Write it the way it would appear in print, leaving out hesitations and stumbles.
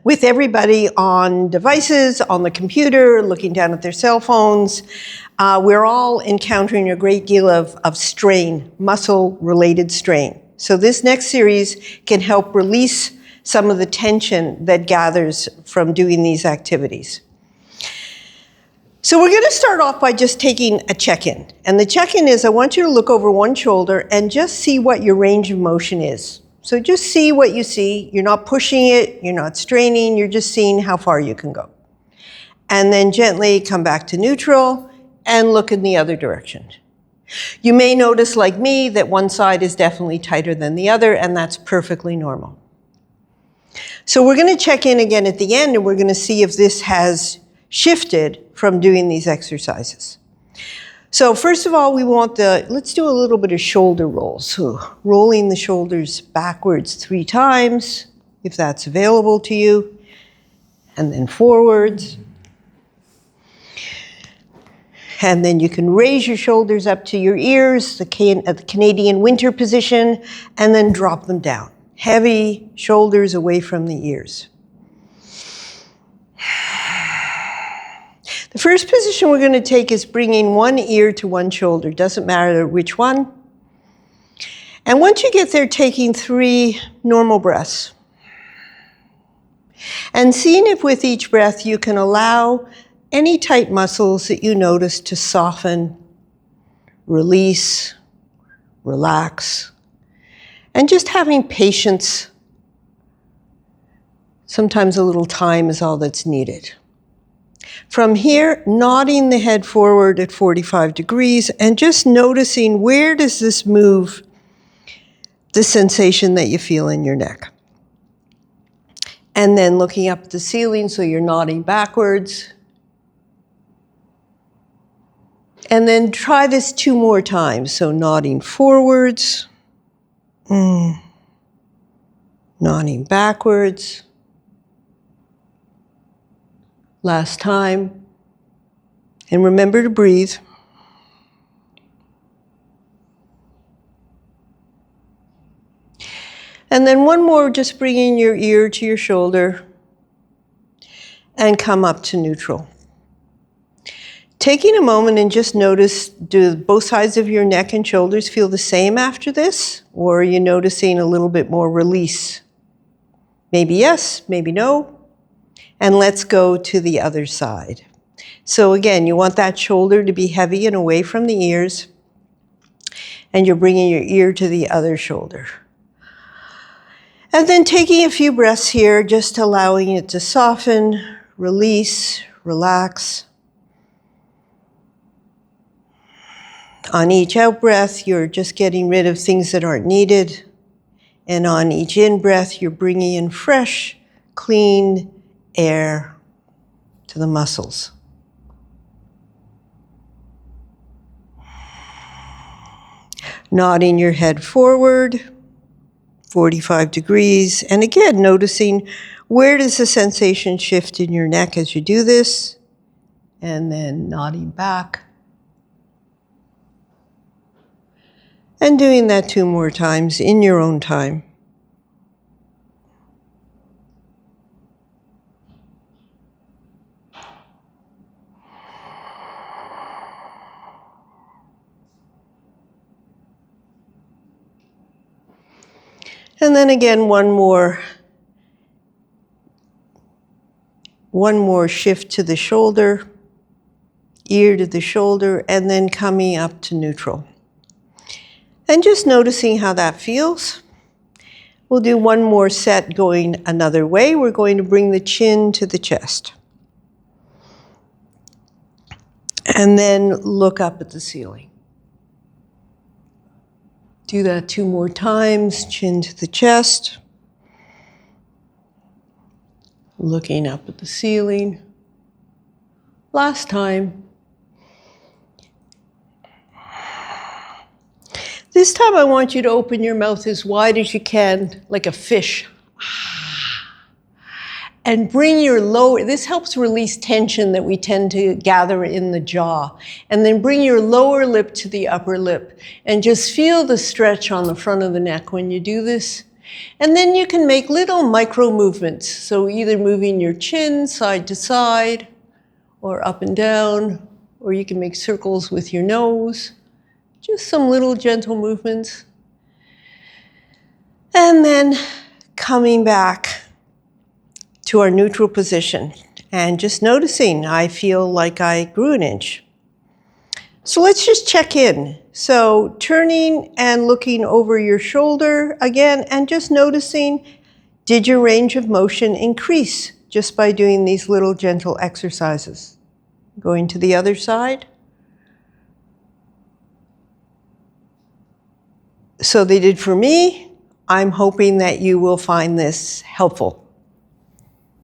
With everybody on devices, on the computer, looking down at their cell phones, we're all encountering a great deal of strain, muscle-related strain. So this next series can help release some of the tension that gathers from doing these activities. So we're going to start off by just taking a check-in. And the check-in is I want you to look over one shoulder and just see what your range of motion is. So just see what you see. You're not pushing it, you're not straining, you're just seeing how far you can go. And then gently come back to neutral and look in the other direction. You may notice, like me, that one side is definitely tighter than the other, and that's perfectly normal. So we're going to check in again at the end, and we're going to see if this has shifted from doing these exercises. So first of all, let's do a little bit of shoulder rolls. So rolling the shoulders backwards 3 times, if that's available to you, and then forwards. And then you can raise your shoulders up to your ears, the Canadian winter position, and then drop them down. Heavy shoulders away from the ears. The first position we're going to take is bringing one ear to one shoulder. Doesn't matter which one. And once you get there, taking 3 normal breaths. And seeing if with each breath you can allow any tight muscles that you notice to soften, release, relax. And just having patience. Sometimes a little time is all that's needed. From here, nodding the head forward at 45 degrees and just noticing where does this move the sensation that you feel in your neck. And then looking up at the ceiling, so you're nodding backwards. And then try this 2 more times. So nodding forwards, nodding backwards. Last time. And remember to breathe. And then one more, just bringing your ear to your shoulder and come up to neutral. Taking a moment and just notice, do both sides of your neck and shoulders feel the same after this? Or are you noticing a little bit more release? Maybe yes, maybe no. And let's go to the other side. So again, you want that shoulder to be heavy and away from the ears. And you're bringing your ear to the other shoulder. And then taking a few breaths here, just allowing it to soften, release, relax. On each out breath, you're just getting rid of things that aren't needed. And on each in breath, you're bringing in fresh, clean air to the muscles. Nodding your head forward, 45 degrees. And again, noticing where does the sensation shift in your neck as you do this. And then nodding back. And doing that 2 more times in your own time. And then again, one more shift to the shoulder, ear to the shoulder, and then coming up to neutral. And just noticing how that feels. We'll do one more set going another way. We're going to bring the chin to the chest. And then look up at the ceiling. Do that 2 more times, chin to the chest. Looking up at the ceiling. Last time. This time I want you to open your mouth as wide as you can, like a fish. And bring your lower, this helps release tension that we tend to gather in the jaw. And then bring your lower lip to the upper lip and just feel the stretch on the front of the neck when you do this. And then you can make little micro movements. So either moving your chin side to side or up and down, or you can make circles with your nose. Just some little gentle movements. And then coming back to our neutral position and just noticing I feel like I grew an inch. So let's just check in. So turning and looking over your shoulder again and just noticing, did your range of motion increase just by doing these little gentle exercises? Going to the other side. So they did for me. I'm hoping that you will find this helpful.